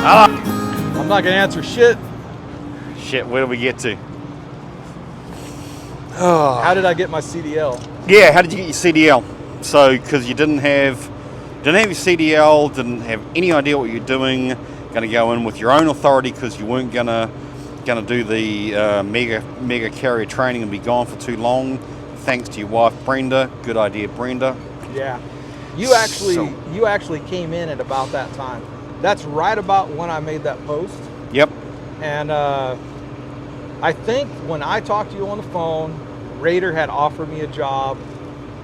I'm not gonna answer shit. Shit, where do we get to? How did I get my CDL? Yeah, how did you get your CDL? So, because you didn't have your CDL, didn't have any idea what you're doing, going to go in with your own authority because you weren't gonna do the mega carrier training and be gone for too long. Thanks to your wife Brenda. Good idea, Brenda. Yeah, you actually came in at about that time. That's right about when I made that post. Yep. And I think when I talked to you on the phone, Raider had offered me a job,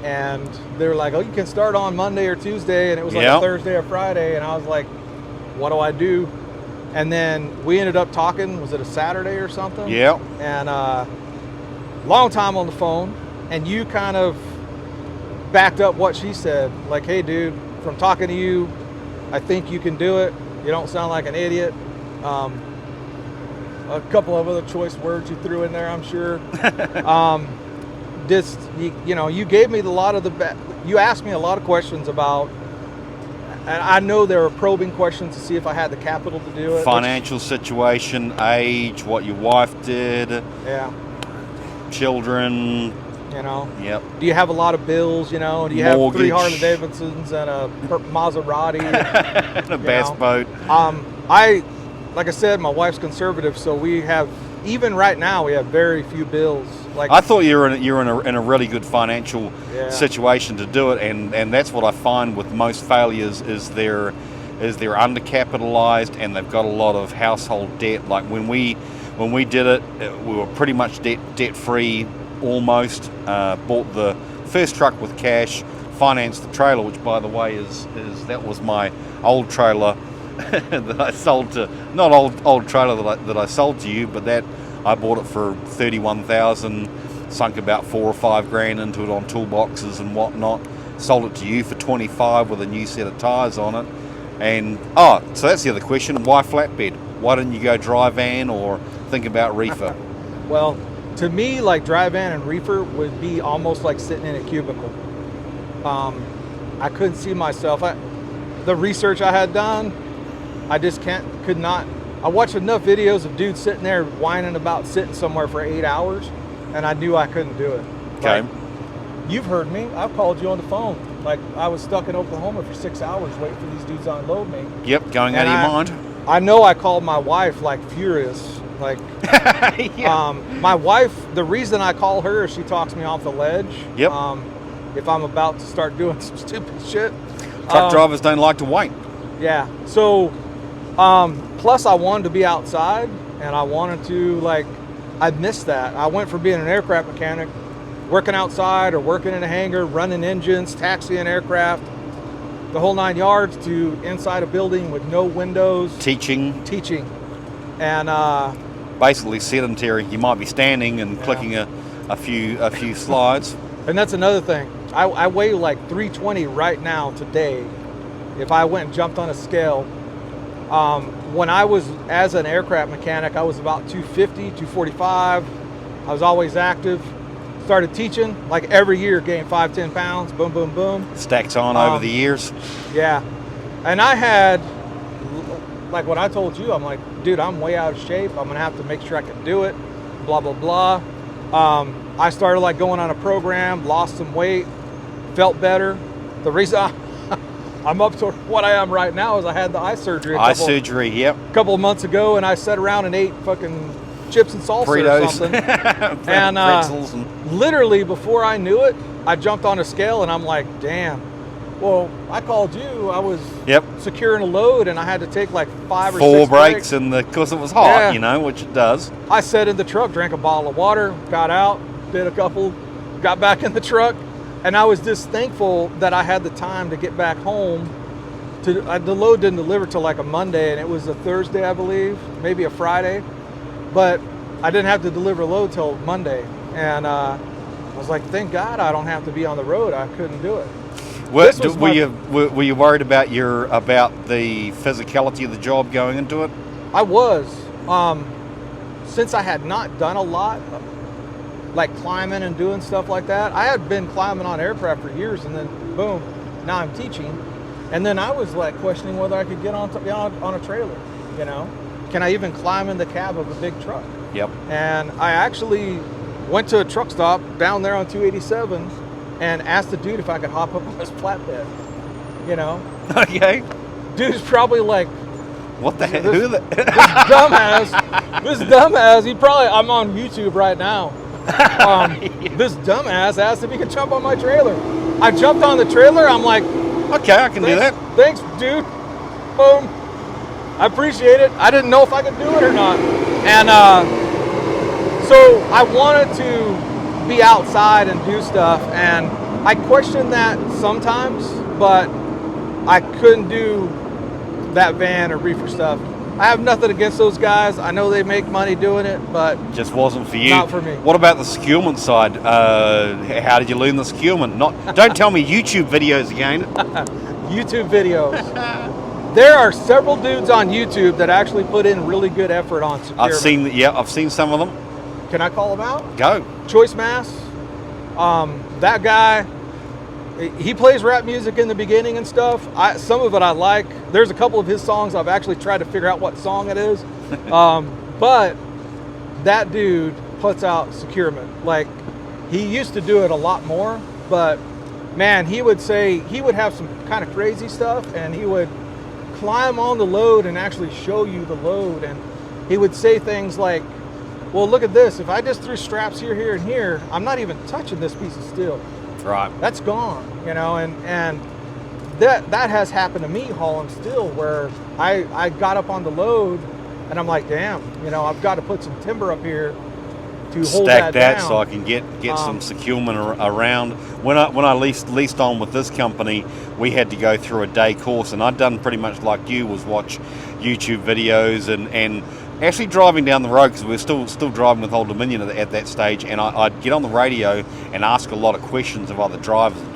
and they were like, "Oh, you can start on Monday or Tuesday," and it was like a Thursday or Friday, and I was like, "What do I do?" And then we ended up talking. Was it a Saturday or something? Yeah. And long time on the phone, and you kind of backed up what she said. Like, "Hey, dude, from talking to you, I think you can do it. You don't sound like an idiot." A couple of other choice words you threw in there, I'm sure. You gave me you asked me a lot of questions about, and I know there were probing questions to see if I had the capital to do it. Financial situation, age, what your wife did. Yeah. Children. Yep. Do you have a lot of bills? Do you Mortgage. have 3 Harley Davidsons and a Maserati and a bass boat? Like I said, my wife's conservative, so we have, even right now, we have very few bills. Like, I thought you're in a really good financial situation to do it, and that's what I find with most failures is they're undercapitalized and they've got a lot of household debt. Like when we did it, we were pretty much debt free almost. Bought the first truck with cash, financed the trailer, which by the way that was my old trailer that I sold to, not old trailer that I sold to you, but that I bought it for $31,000, sunk about $4 or $5 grand into it on toolboxes and whatnot, sold it to you for $25 with a new set of tires on it. And so that's the other question: why flatbed? Why didn't you go dry van or think about reefer? Well, to me, like dry van and reefer would be almost like sitting in a cubicle. I couldn't see myself. The research I had done, I just could not. I watched enough videos of dudes sitting there whining about sitting somewhere for 8 hours, and I knew I couldn't do it. Okay. Like, you've heard me. I've called you on the phone. Like, I was stuck in Oklahoma for 6 hours waiting for these dudes to unload me. Yep, going out of your mind. I know I called my wife like furious. Like, my wife, the reason I call her is she talks me off the ledge. Yep. If I'm about to start doing some stupid shit. Truck drivers don't like to wait. Yeah. So, plus I wanted to be outside, and I wanted to, I missed that. I went from being an aircraft mechanic, working outside or working in a hangar, running engines, taxiing aircraft, the whole 9 yards, to inside a building with no windows. Teaching. And basically sedentary. You might be standing and clicking a few slides. And that's another thing. I weigh like 320 right now today. If I went and jumped on a scale, when I was as an aircraft mechanic, I was about 250, 245. I was always active. Started teaching, like every year, gained 5-10 pounds. Boom, boom, boom. Stacks on over the years. Yeah. And I had, like what I told you, I'm like, dude, I'm way out of shape. I'm gonna have to make sure I can do it. Blah, blah, blah. I started like going on a program, lost some weight, felt better. The reason I'm up to what I am right now is I had the eye surgery. Eye surgery, yep. A couple of months ago, and I sat around and ate fucking chips and salsa Fritos. or something. And literally before I knew it, I jumped on a scale and I'm like, damn. Well, I called you. I was securing a load, and I had to take like 5 or 6 4 breaks, and because it was hot, which it does. I sat in the truck, drank a bottle of water, got out, did a couple, got back in the truck, and I was just thankful that I had the time to get back home. The load didn't deliver till like a Monday, and it was a Thursday, I believe, maybe a Friday, but I didn't have to deliver a load till Monday, and I was like, thank God I don't have to be on the road. I couldn't do it. Were you worried about the physicality of the job going into it? I was. Since I had not done a lot, like climbing and doing stuff like that. I had been climbing on aircraft for years, and then boom, now I'm teaching. And then I was like questioning whether I could get on a trailer. You know, can I even climb in the cab of a big truck? Yep. And I actually went to a truck stop down there on 287 and asked the dude if I could hop up on his flatbed. You know. Okay. Dude's probably like, what the heck? Who the? This dumbass. He probably. I'm on YouTube right now. This dumbass asked if he could jump on my trailer. I jumped on the trailer. I'm like, okay, I can do that. Thanks, dude. Boom. I appreciate it. I didn't know if I could do it or not. And so I wanted to be outside and do stuff. And I questioned that sometimes, but I couldn't do that van or reefer stuff. I have nothing against those guys. I know they make money doing it, but just wasn't for you. Not for me. What about the securement side? How did you learn the securement? Don't tell me YouTube videos again. YouTube videos. There are several dudes on YouTube that actually put in really good effort on securement. I've seen some of them. Can I call them out? Go. Choice Mass. That guy, he plays rap music in the beginning and stuff. Some of it I like. There's a couple of his songs I've actually tried to figure out what song it is. But that dude puts out securement. Like, he used to do it a lot more, but man, he would have some kind of crazy stuff, and he would climb on the load and actually show you the load. And he would say things like, well, look at this. If I just threw straps here, here, and here, I'm not even touching this piece of steel. Right. That's gone, you know, and that has happened to me hauling steel, where I got up on the load and I'm like, damn, you know, I've got to put some timber up here to hold that down. So I can get some securement around. When I leased on with this company, we had to go through a day course, and I'd done pretty much like you, was watch YouTube videos and actually driving down the road, because we were still driving with Old Dominion at that stage, and I'd get on the radio and ask a lot of questions of other drivers and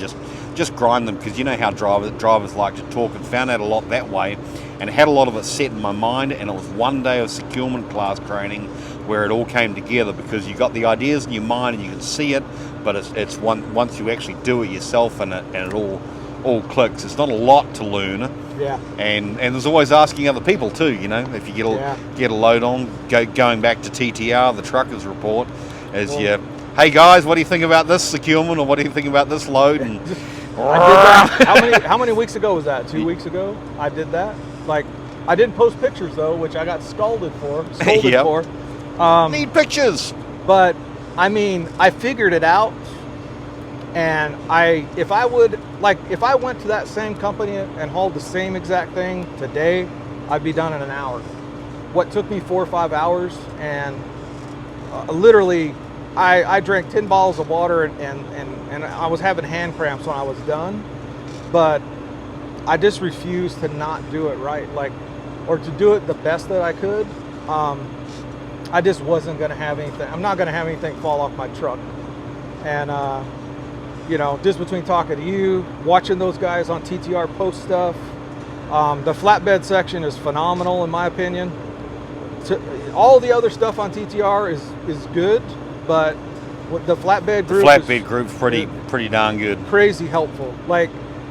just grind them, because you know how drivers like to talk, and found out a lot that way, and had a lot of it set in my mind. And it was one day of securement class training where it all came together, because you got the ideas in your mind and you can see it, but it's once you actually do it yourself, and it all clicks. It's not a lot to learn. Yeah. And there's always asking other people too, you know, if you get a load on, going back to TTR, the truckers report, hey guys, what do you think about this securement, or what do you think about this load? And I did that. How many weeks ago was that? 2 weeks ago? I did that. Like, I didn't post pictures though, which I got scolded for. Need pictures. But I mean, I figured it out. And if I went to that same company and hauled the same exact thing today, I'd be done in an hour. What took me 4 or 5 hours, and literally, I drank 10 bottles of water, and I was having hand cramps when I was done. But I just refused to not do it right, or to do it the best that I could. I just wasn't going to have anything. I'm not going to have anything fall off my truck. And you know, just between talking to you, watching those guys on TTR post stuff, the flatbed section is phenomenal in my opinion. All the other stuff on TTR is good, but the flatbed group's pretty darn good. Crazy helpful. Like,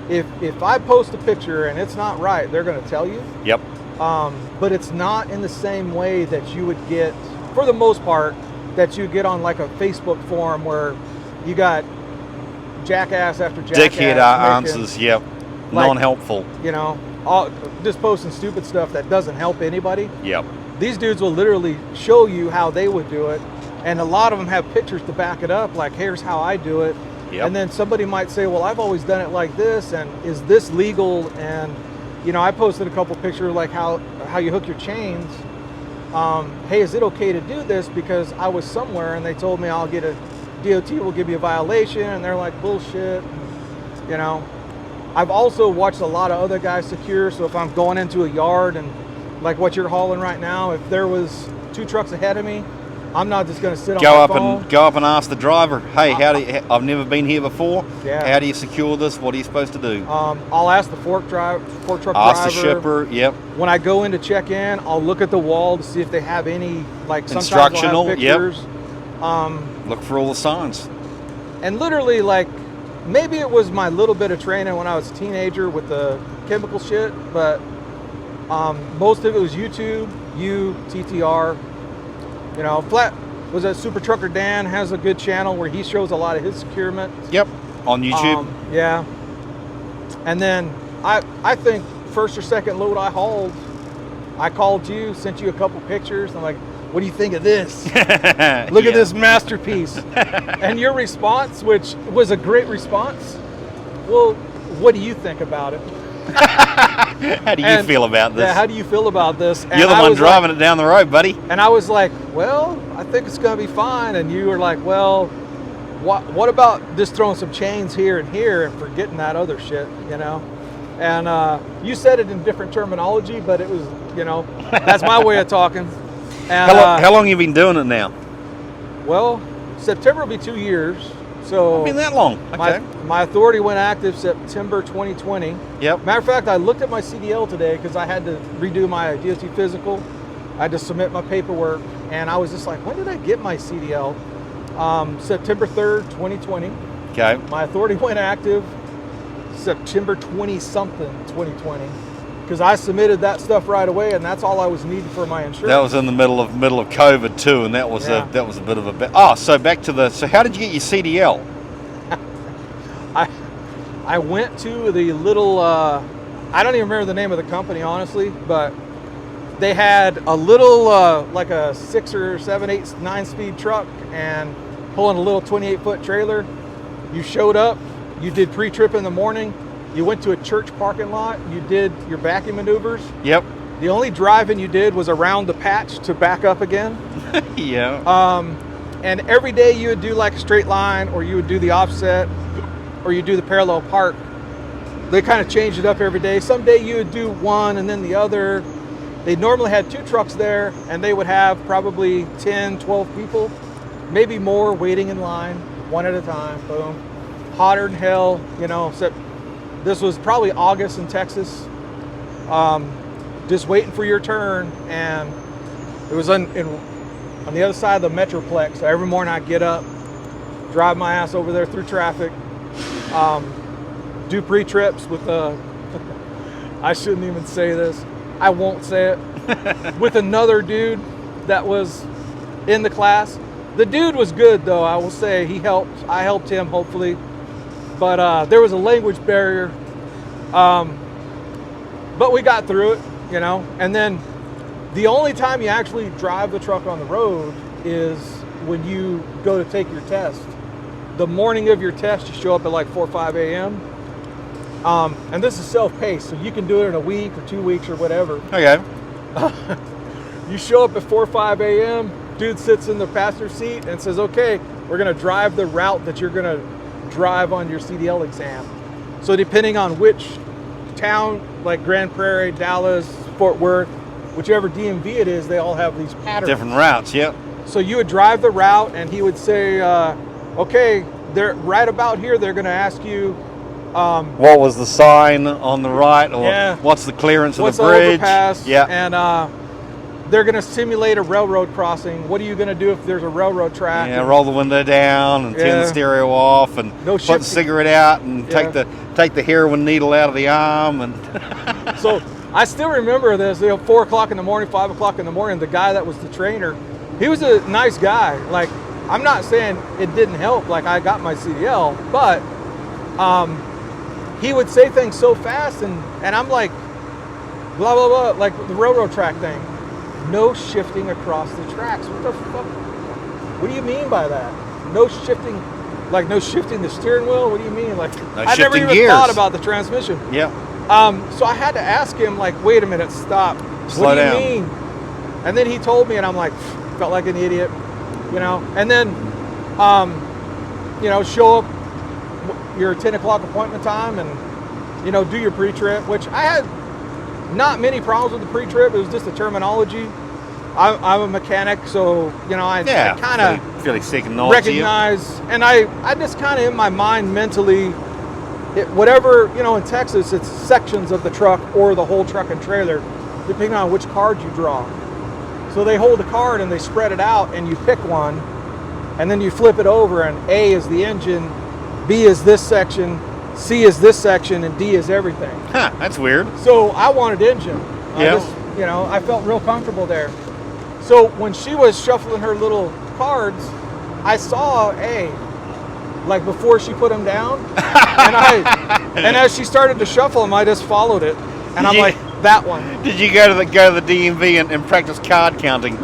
if I post a picture and it's not right, they're going to tell you. Yep. But it's not in the same way that you would get, for the most part, that you get on like a Facebook forum where you got jackass after jackass. Dickhead answers, yep. Like, non-helpful. You know, just posting stupid stuff that doesn't help anybody. Yep. These dudes will literally show you how they would do it, and a lot of them have pictures to back it up, like, here's how I do it. Yep. And then somebody might say, well, I've always done it like this, and is this legal? And, you know, I posted a couple pictures like how you hook your chains. Hey, is it okay to do this? Because I was somewhere and they told me I'll get a DOT will give you a violation, and they're like, bullshit. You know, I've also watched a lot of other guys secure, so if I'm going into a yard and like what you're hauling right now, if there was 2 trucks ahead of me, I'm not just going to sit on my phone. Go up and ask the driver, hey, I've never been here before. Yeah. How do you secure this? What are you supposed to do? I'll ask the fork truck driver. Ask the shipper, yep. When I go in to check in, I'll look at the wall to see if they have any, like, sometimes instructional, they'll have pictures. Yep. Look for all the signs. And literally, like, maybe it was my little bit of training when I was a teenager with the chemical shit, but Most of it was YouTube, TTR. You know, was that Super Trucker Dan has a good channel where he shows a lot of his securement. Yep, on YouTube. Yeah. And then I think first or second load I hauled, I called you, sent you a couple pictures. I'm like, what do you think of this? Look at this masterpiece. And your response, which was a great response, well, what do you think about it? How do you feel about this? Yeah, how do you feel about this? And you're the one driving it down the road, buddy. And I was like, well, I think it's going to be fine. And you were like, well, what about just throwing some chains here and here and forgetting that other shit, you know? And you said it in different terminology, but it was, you know, that's my way of talking. And, how long have you been doing it now? Well, September will be 2 years. So it's been that long. Okay. My authority went active September 2020. Yep. Matter of fact, I looked at my CDL today because I had to redo my DOT physical. I had to submit my paperwork, and I was just like, when did I get my CDL? September 3rd, 2020. Okay. My authority went active September 20-something, 2020. Because I submitted that stuff right away, and that's all I was needing for my insurance. That was in the middle of COVID too, and that was a bit of a. So back to so how did you get your CDL? I went to the little. I don't even remember the name of the company honestly, but they had a little like a 6 or 7, 8, 9-speed truck and pulling a little 28-foot trailer. You showed up. You did pre-trip in the morning. You went to a church parking lot. You did your backing maneuvers. Yep. The only driving you did was around the patch to back up again. Yeah. And every day you would do like a straight line, or you would do the offset, or you do the parallel park. They kind of changed it up every day. Some day you would do one and then the other. They normally had 2 trucks there, and they would have probably 10, 12 people, maybe more, waiting in line, one at a time. Boom. Hotter than hell, you know. Except this was probably August in Texas. Just waiting for your turn, and it was on the other side of the Metroplex. So every morning I'd get up, drive my ass over there through traffic, do pre-trips with I shouldn't even say this. I won't say it. With another dude that was in the class. The dude was good though, I will say. He helped. I helped him hopefully. But there was a language barrier. But we got through it, you know. And then the only time you actually drive the truck on the road is when you go to take your test. The morning of your test, you show up at like 4 or 5 a.m. And this is self-paced, so you can do it in a week or 2 weeks or whatever. Okay. You show up at 4 or 5 a.m., dude sits in the passenger seat and says, okay, we're going to drive the route that you're going to drive on your CDL exam. So depending on which town, like Grand Prairie, Dallas, Fort Worth, whichever DMV it is, they all have these patterns. Different routes, yep. So you would drive the route, and he would say, okay, they're right about here, they're going to ask you, what was the sign on the right, or what's the clearance of the bridge? Overpass, yeah. And they're going to simulate a railroad crossing. What are you going to do if there's a railroad track? Yeah, roll the window down and turn the stereo off, and put the cigarette out, and take the heroin needle out of the arm, and so I still remember this. 4 o'clock in the morning, 5 o'clock in the morning. The guy that was the trainer, he was a nice guy. Like, I'm not saying it didn't help. Like, I got my CDL, but he would say things so fast, and I'm like, blah blah blah, like the railroad track thing. No shifting across the tracks. What the fuck? What do you mean by that? No shifting, like no shifting the steering wheel? What do you mean? Like, I never even thought about the transmission. Yeah. So I had to ask him, like, wait a minute, stop. Slow down. What do you mean? And then he told me, and I'm like, felt like an idiot, you know. And then, you know, show up your 10 o'clock appointment time, and you know, do your pre-trip, which I had not many problems with the pre-trip. It was just the terminology. I'm a mechanic, so you know, I kind of fairly second knowledge recognize, and I just kind of in my mind mentally, whatever, you know, in Texas it's sections of the truck or the whole truck and trailer, depending on which card you draw. So they hold a card and they spread it out, and you pick one, and then you flip it over, and A is the engine, B is this section, C is this section, and D is everything. Huh, that's weird. So I wanted engine. I felt real comfortable there. So when she was shuffling her little cards, I saw like before she put them down, and as she started to shuffle them, I just followed it, and I'm like, that one. Did you go to the DMV and practice card counting?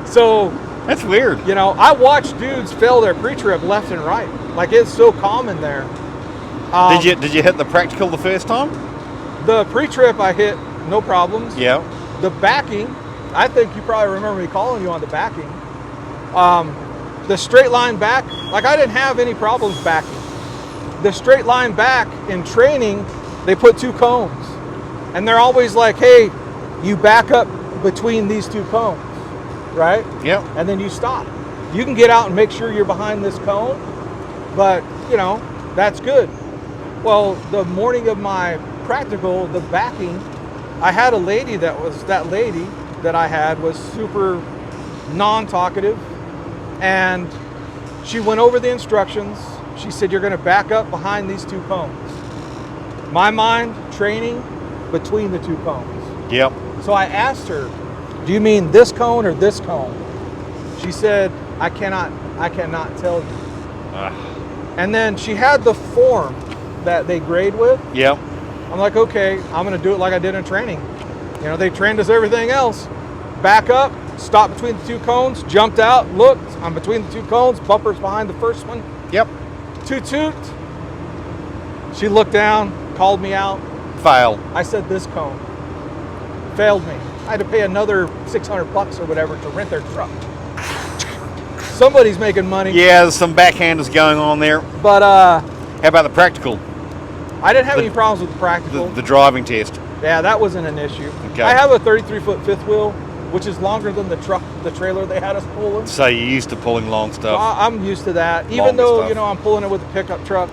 So that's weird. I watched dudes fail their pre-trip left and right. Like, it's so common there. Did you hit the practical the first time? The pre-trip I hit no problems. Yeah. The backing, I think you probably remember me calling you on the backing. The straight line back, like, I didn't have any problems backing. The straight line back in training, they put 2 cones. And they're always like, hey, you back up between these 2 cones, right? Yep. And then you stop. You can get out and make sure you're behind this cone, but, that's good. Well, the morning of my practical, the backing, I had a lady that I had was super non-talkative, and she went over the instructions. She said, you're going to back up behind these 2 cones. My mind, training between the 2 cones. Yep. So I asked her, do you mean this cone or this cone? She said, I cannot tell you. And then she had the form that they grade with. Yep. I'm like, okay, I'm going to do it like I did in training. They trained us everything else. Back up, stop between the 2 cones, jumped out, looked, I'm between the 2 cones, bumpers behind the first one. Yep. Toot. She looked down, called me out. Fail. I said, this cone. Failed me. I had to pay another $600 or whatever to rent their truck. Somebody's making money. Yeah, there's some backhanders going on there. But how about the practical? I didn't have any problems with the practical. The driving test. Yeah, that wasn't an issue. Okay. I have a 33-foot fifth wheel, which is longer than the trailer they had us pulling. So you're used to pulling long stuff. So I'm used to that. Even Longer though, stuff. I'm pulling it with a pickup truck.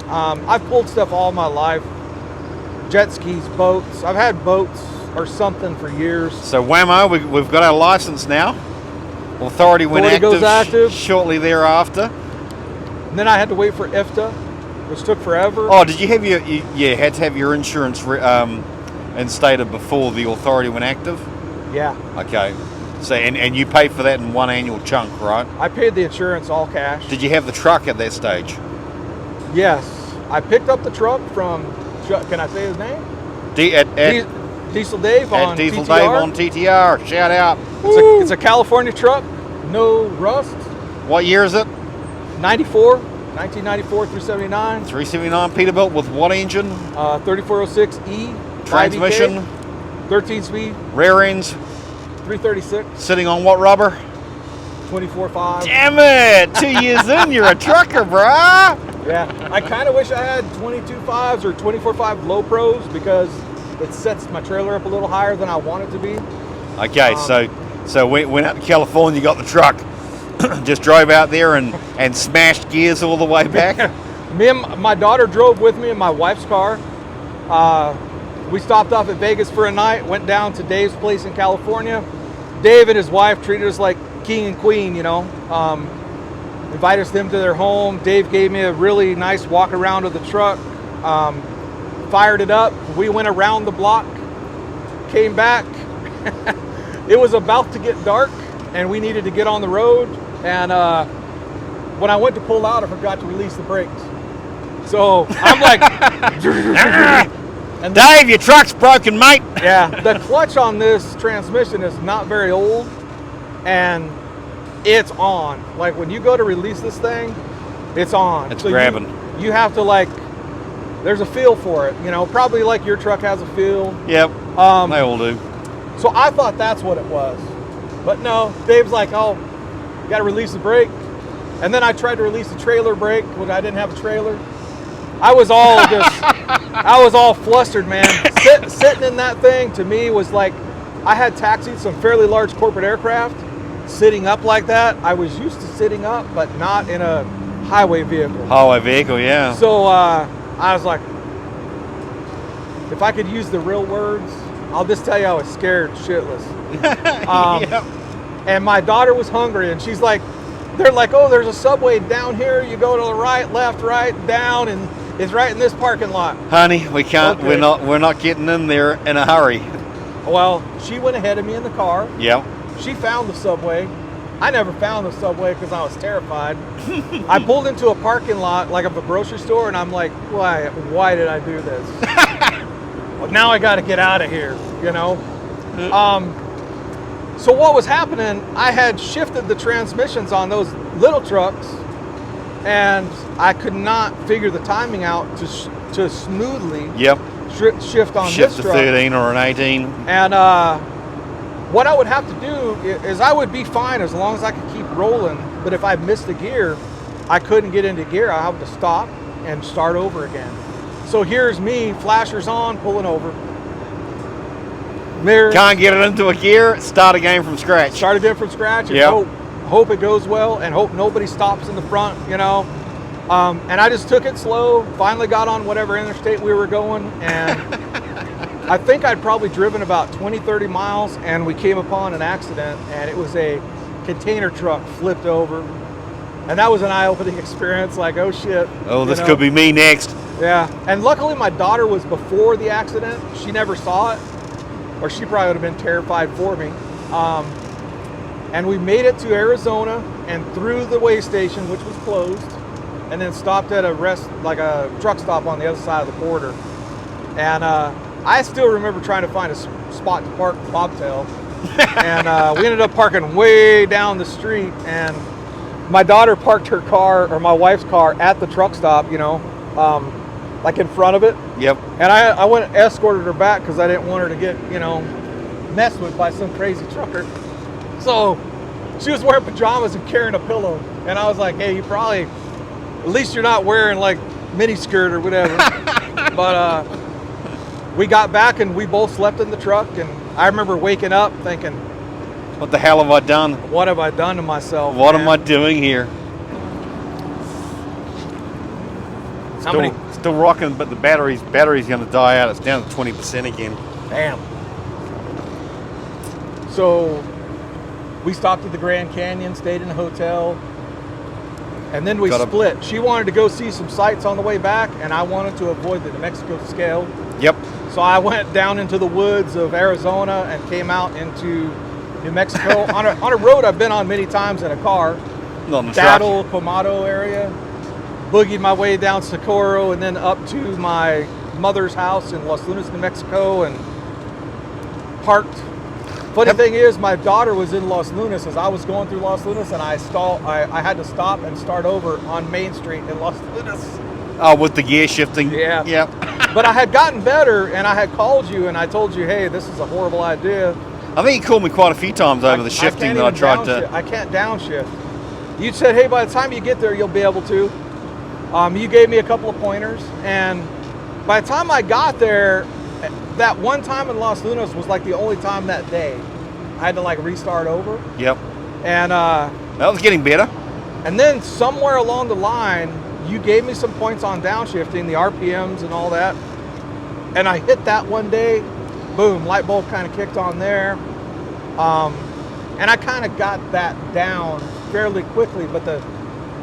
I've pulled stuff all my life. Jet skis, boats. I've had boats or something for years. So whammo, we've got our license now. Authority went goes active shortly thereafter. And then I had to wait for IFTA, which took forever. Oh, did you have you had to have your insurance instated before the authority went active? Yeah. Okay. So and you paid for that in one annual chunk, right? I paid the insurance all cash. Did you have the truck at that stage? Yes. I picked up the truck from, can I say his name? Diesel Dave on Diesel TTR. Dave on TTR. Shout out. It's a California truck, no rust. What year is it? 1994 through 79. 379 Peterbilt with what engine? 3406E. Transmission. 13 speed. Rear ends. 336. Sitting on what rubber? 24.5. Damn it! 2 years in, you're a trucker, brah. Yeah, I kind of wish I had 22.5s or 24.5 low pros because it sets my trailer up a little higher than I want it to be. Okay, so we went out to California, got the truck, just drove out there and smashed gears all the way back. Me and my daughter drove with me in my wife's car. We stopped off at Vegas for a night, went down to Dave's place in California. Dave and his wife treated us like king and queen, invited us them to their home. Dave gave me a really nice walk around of the truck, fired it up. We went around the block, came back. It was about to get dark and we needed to get on the road. And when I went to pull out, I forgot to release the brakes. So I'm like, and Dave, your truck's broken, mate. Yeah, the clutch on this transmission is not very old and it's on. Like when you go to release this thing, it's on. It's grabbing. You have to there's a feel for it, probably like your truck has a feel. Yep, they all do. So I thought that's what it was. But no, Dave's like, oh, you got to release the brake. And then I tried to release the trailer brake when I didn't have a trailer. I was all flustered, man. Sitting in that thing to me was like, I had taxied some fairly large corporate aircraft. Sitting up like that, I was used to sitting up, but not in a highway vehicle. Highway vehicle, yeah. So I was like, if I could use the real words, I'll just tell you I was scared shitless. Yep. And my daughter was hungry, and she's like, they're like, oh, there's a Subway down here. You go to the right, left, right, down, and It's right in this parking lot. Honey, we can't. Okay. We're not getting in there in a hurry. Well, she went ahead of me in the car. Yep. She found the Subway. I never found the Subway because I was terrified. I pulled into a parking lot like of a grocery store, and I'm like, why did I do this? Well, now I got to get out of here, you know? So what was happening, I had shifted the transmissions on those little trucks, and I could not figure the timing out to smoothly Yep. shift on Shift this to truck. 13 or an 18. And what I would have to do is I would be fine as long as I could keep rolling. But if I missed a gear, I couldn't get into gear. I have to stop and start over again. So here's me, flashers on, pulling over. Mirror. Can't get it into a gear. Start again from scratch. Start again from scratch and Yep. hope it goes well and hope nobody stops in the front, you know. And I just took it slow, finally got on whatever interstate we were going, and I think I'd probably driven about 20, 30 miles, and we came upon an accident, and it was a container truck flipped over. And that was an eye-opening experience, like, oh shit. Oh, this you know? could be me next. Yeah, and luckily my daughter was before the accident. She never saw it, or she probably would have been terrified for me. And we made it to Arizona and through the way station, which was closed, and then stopped at a truck stop on the other side of the border. And I still remember trying to find a spot to park the bobtail. And we ended up parking way down the street, and my daughter parked her car, or my wife's car, at the truck stop, you know, like in front of it. Yep. And I went and escorted her back because I didn't want her to get, you know, messed with by some crazy trucker. So she was wearing pajamas and carrying a pillow. And I was like, hey, at least you're not wearing like mini skirt or whatever. But we got back and we both slept in the truck. And I remember waking up thinking, What the hell have I done? what have I done to myself? What man? am I doing here? How many? Still rocking, but the battery's going to die out. It's down to 20% again. Damn. So we stopped at the Grand Canyon, stayed in a hotel, and then we split. She wanted to go see some sights on the way back, and I wanted to avoid the New Mexico scale. Yep. So I went down into the woods of Arizona and came out into New Mexico on a road I've been on many times in a car. On the Saddle, Comado area. Boogied my way down Socorro and then up to my mother's house in Los Lunas, New Mexico, and parked. Funny thing is, my daughter was in Los Lunas as I was going through Los Lunas, and I had to stop and start over on Main Street in Los Lunas. Oh, with the gear shifting. Yeah. Yep. But I had gotten better, and I had called you, and I told you, hey, this is a horrible idea. I think you called me quite a few times over the shifting that I tried to. I can't downshift. You said, hey, by the time you get there, you'll be able to. You gave me a couple of pointers, and by the time I got there, that one time in Los Lunas was like the only time that day I had to like restart over. Yep. And that was getting better. And then somewhere along the line, you gave me some points on downshifting, the RPMs and all that. And I hit that one day, boom, light bulb kind of kicked on there. And I kind of got that down fairly quickly, but the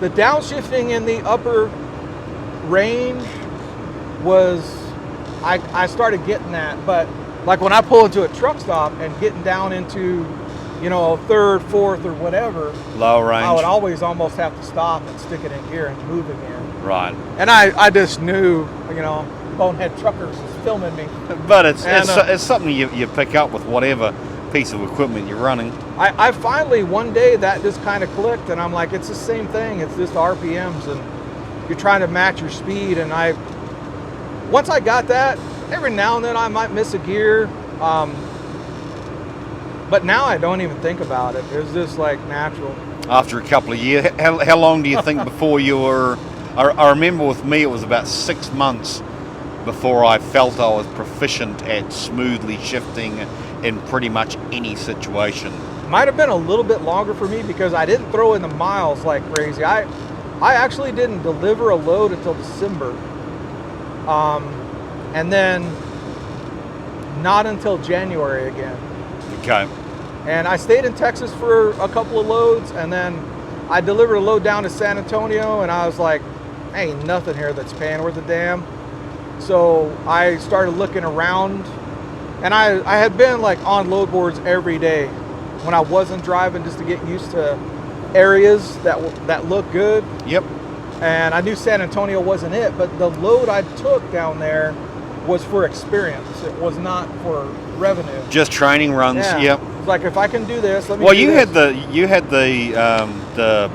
downshifting in the upper range was, I started getting that, but like when I pull into a truck stop and getting down into, you know, a third, fourth, or whatever, low range, I would always almost have to stop and stick it in gear and move again. Right. And I just knew, you know, Bonehead Truckers was filming me. But it's something you pick up with whatever piece of equipment you're running. I finally, one day, that just kind of clicked, and I'm like, it's the same thing. It's just RPMs, and you're trying to match your speed. And once I got that, every now and then I might miss a gear, but now I don't even think about it. It's just like natural. After a couple of years, how long do you think before you were? I remember with me, it was about 6 months before I felt I was proficient at smoothly shifting in pretty much any situation. Might have been a little bit longer for me because I didn't throw in the miles like crazy. I actually didn't deliver a load until December. And then not until January again. Okay. And I stayed in Texas for a couple of loads, and then I delivered a load down to San Antonio, and I was like, ain't nothing here that's paying worth a damn. So I started looking around, and I had been like on load boards every day when I wasn't driving, just to get used to areas that look good. Yep. And I knew San Antonio wasn't it, but the load I took down there was for experience. It was not for revenue. Just training runs. Yeah. Yep. It's like, if I can do this, let me. Well, do you this. had the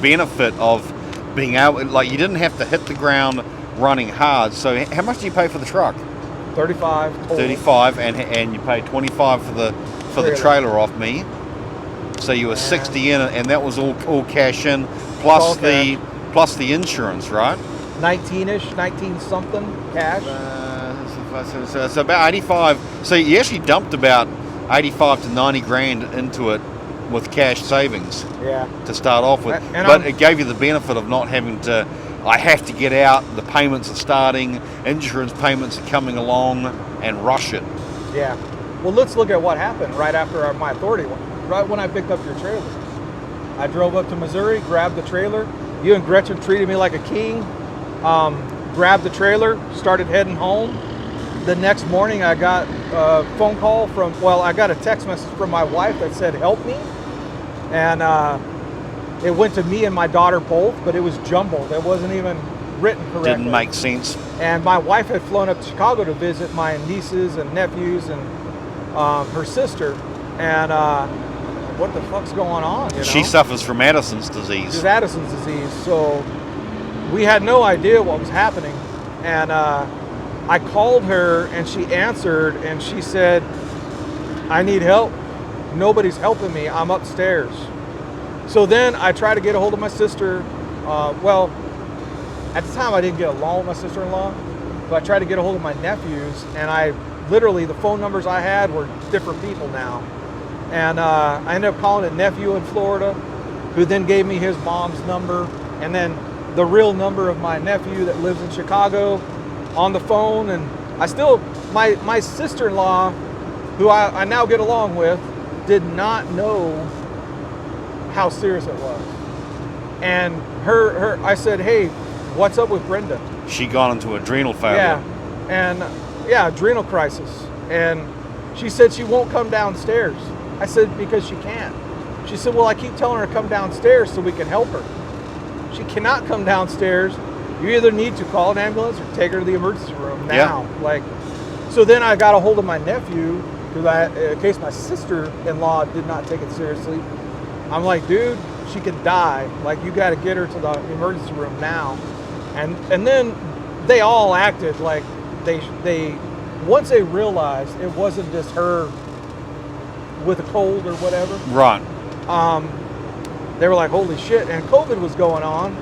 benefit of being able, like, you didn't have to hit the ground running hard. So how much do you pay for the truck? 35 total. 35, and you paid 25 for the trailer off me. So you were 60 in, and that was all cash in, plus the insurance, right? 19-ish, 19 something cash. So about 85. So you actually dumped about 85 to 90 grand into it with cash savings. Yeah. To start off with, but it gave you the benefit of not having to. I have to get out. The payments are starting. Insurance payments are coming along, and rush it. Yeah. Well, let's look at what happened right after my authority. Right when I picked up your trailer, I drove up to Missouri, grabbed the trailer. You and Gretchen treated me like a king. Grabbed the trailer, started heading home. The next morning, I got a phone call I got a text message from my wife that said, "Help me." And it went to me and my daughter both, but it was jumbled. It wasn't even written correctly. Didn't make sense. And my wife had flown up to Chicago to visit my nieces and nephews and her sister. And what the fuck's going on? You know? She suffers from Addison's disease. She's Addison's disease. So we had no idea what was happening. And I called her, and she answered, and she said, "I need help. Nobody's helping me. I'm upstairs." So then I tried to get a hold of my sister. Well, at the time I didn't get along with my sister-in-law, so I tried to get a hold of my nephews, and the phone numbers I had were different people now. And I ended up calling a nephew in Florida, who then gave me his mom's number, and then the real number of my nephew that lives in Chicago on the phone. And my sister-in-law, who I now get along with, did not know how serious it was. And I said, "Hey, what's up with Brenda?" She got into adrenal failure. Yeah, and adrenal crisis. And she said she won't come downstairs. I said, "Because she can't." She said, "Well, I keep telling her to come downstairs so we can help her." She cannot come downstairs. You either need to call an ambulance or take her to the emergency room now. Yeah. So then I got a hold of my nephew, because in case my sister-in-law did not take it seriously. I'm like, "Dude, she could die. Like, you got to get her to the emergency room now." And then they all acted like they once they realized it wasn't just her with a cold or whatever. Right. They were like, "Holy shit!" And COVID was going on,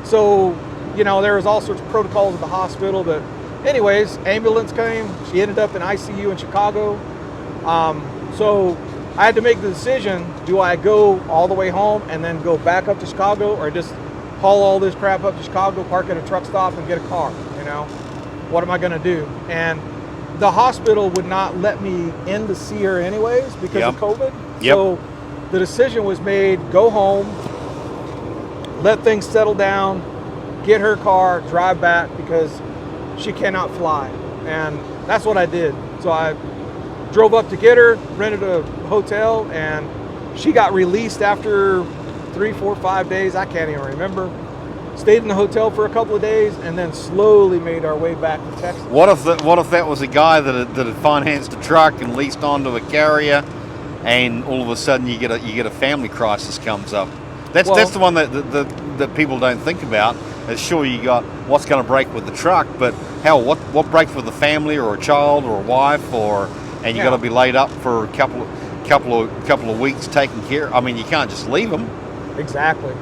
so there was all sorts of protocols at the hospital. But anyways, ambulance came. She ended up in ICU in Chicago. So I had to make the decision: do I go all the way home and then go back up to Chicago, or just haul all this crap up to Chicago, park at a truck stop, and get a car? What am I going to do? And the hospital would not let me in to see her anyways because of COVID. Yep. So the decision was made: go home, let things settle down, get her car, drive back, because she cannot fly. And that's what I did. So I drove up to get her, rented a hotel, and she got released after 3, 4, 5 days. I can't even remember. Stayed in the hotel for a couple of days, and then slowly made our way back to Texas. What if that was a guy that had financed a truck and leased onto a carrier, and all of a sudden you get a family crisis comes up? That's the one that people don't think about. Sure, you got what's going to break with the truck, but hell, what breaks with a family or a child or a wife, and you got to be laid up for a couple of weeks taking care. I mean, you can't just leave them. Exactly.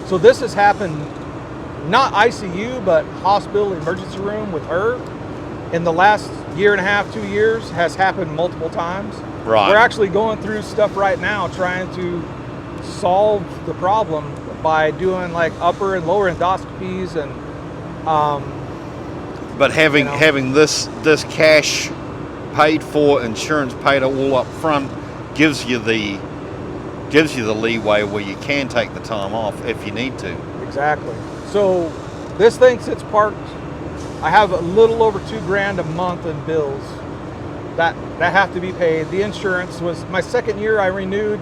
So this has happened, not ICU, but hospital emergency room with her in the last year and a half, 2 years, has happened multiple times. Right. We're actually going through stuff right now trying to solve the problem by doing like upper and lower endoscopies and but having this cash paid for, insurance paid all up front, gives you the leeway where you can take the time off if you need to. Exactly. So this thing sits parked. I have a little over $2,000 a month in bills that have to be paid. The insurance was my second year I renewed.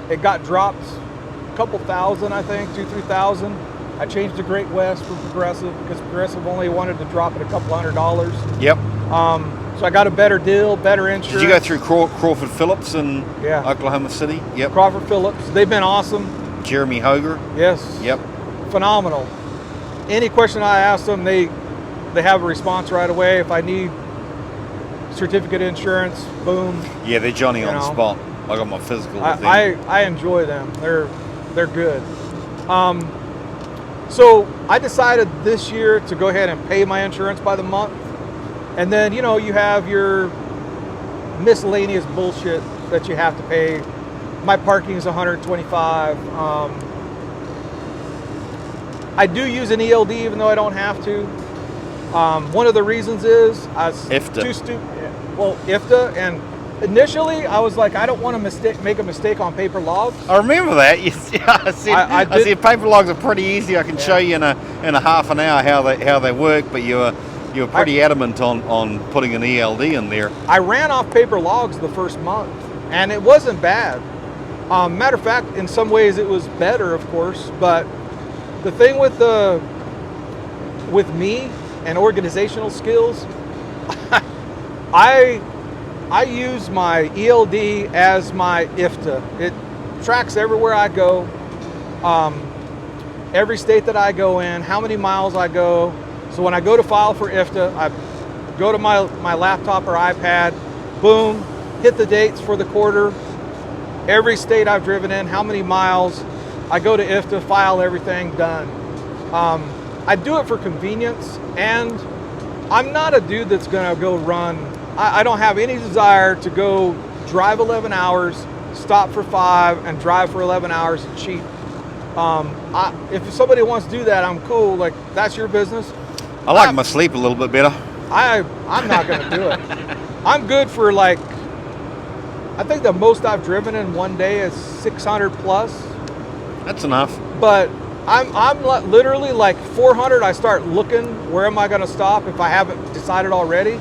It got dropped a couple thousand, I think, 2,000-3,000. I changed to Great West for Progressive because Progressive only wanted to drop it a couple $100. Yep. So I got a better deal, better insurance. Did you go through Crawford Phillips in Oklahoma City? Yep. Crawford Phillips. They've been awesome. Jeremy Hoger? Yes. Yep. Phenomenal. Any question I ask them, they have a response right away. If I need certificate insurance, boom. Yeah, they're Johnny on the spot. I got my physical with them. I enjoy them. They're good. So I decided this year to go ahead and pay my insurance by the month. And then, you have your miscellaneous bullshit that you have to pay. My parking is $125. I do use an ELD even though I don't have to. One of the reasons is I was too stupid. Well, IFTA, and initially I was like, I don't want to make a mistake on paper logs. I remember that. I said paper logs are pretty easy. I can show you in a half an hour how they work, but you're pretty adamant on putting an ELD in there. I ran off paper logs the first month, and it wasn't bad. Matter of fact, in some ways it was better, of course. But the thing with me and organizational skills, I use my ELD as my IFTA. It tracks everywhere I go, every state that I go in, how many miles I go. So when I go to file for IFTA, I go to my laptop or iPad, boom, hit the dates for the quarter, every state I've driven in, how many miles. I go to IFTA, file everything, done. I do it for convenience, and I'm not a dude that's gonna go run. I don't have any desire to go drive 11 hours, stop for 5, and drive for 11 hours and cheat. If somebody wants to do that, I'm cool. Like, that's your business. I like my sleep a little bit better. I'm not going to do it. I'm good for I think the most I've driven in one day is 600 plus. That's enough. But I'm literally like 400. I start looking, where am I going to stop if I haven't decided already?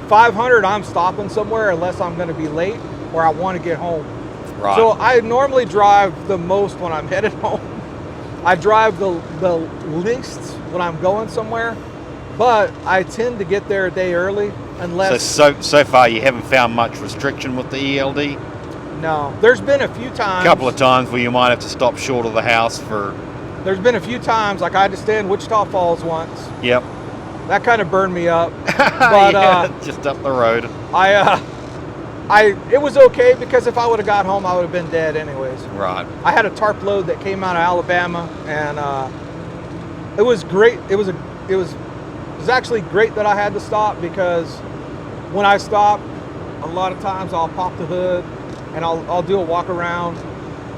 500, I'm stopping somewhere unless I'm going to be late or I want to get home. Right. So I normally drive the most when I'm headed home. I drive the least when I'm going somewhere. But I tend to get there a day early unless... So far you haven't found much restriction with the ELD? No. There's been a few times... A couple of times where you might have to stop short of the house for... There's been a few times, like I had to stay in Wichita Falls once. Yep. That kind of burned me up. But just up the road. It was okay because if I would have got home, I would have been dead anyways. Right. I had a tarp load that came out of Alabama, and it was great. It was actually great that I had to stop, because when I stop, a lot of times I'll pop the hood and I'll do a walk around,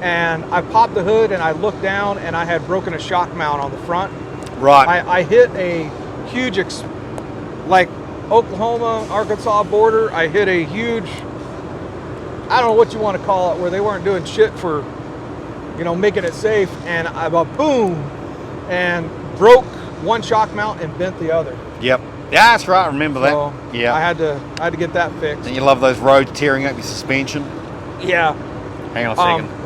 and I popped the hood and I looked down and I had broken a shock mount on the front. Right. I hit a huge, like Oklahoma, Arkansas border, I hit a huge, I don't know what you want to call it, where they weren't doing shit for, making it safe, and I boom, and broke one shock mount and bent the other. Yep. Yeah, that's right. I remember that. So yeah. I had to get that fixed. And you love those roads tearing up your suspension? Yeah. Hang on a second.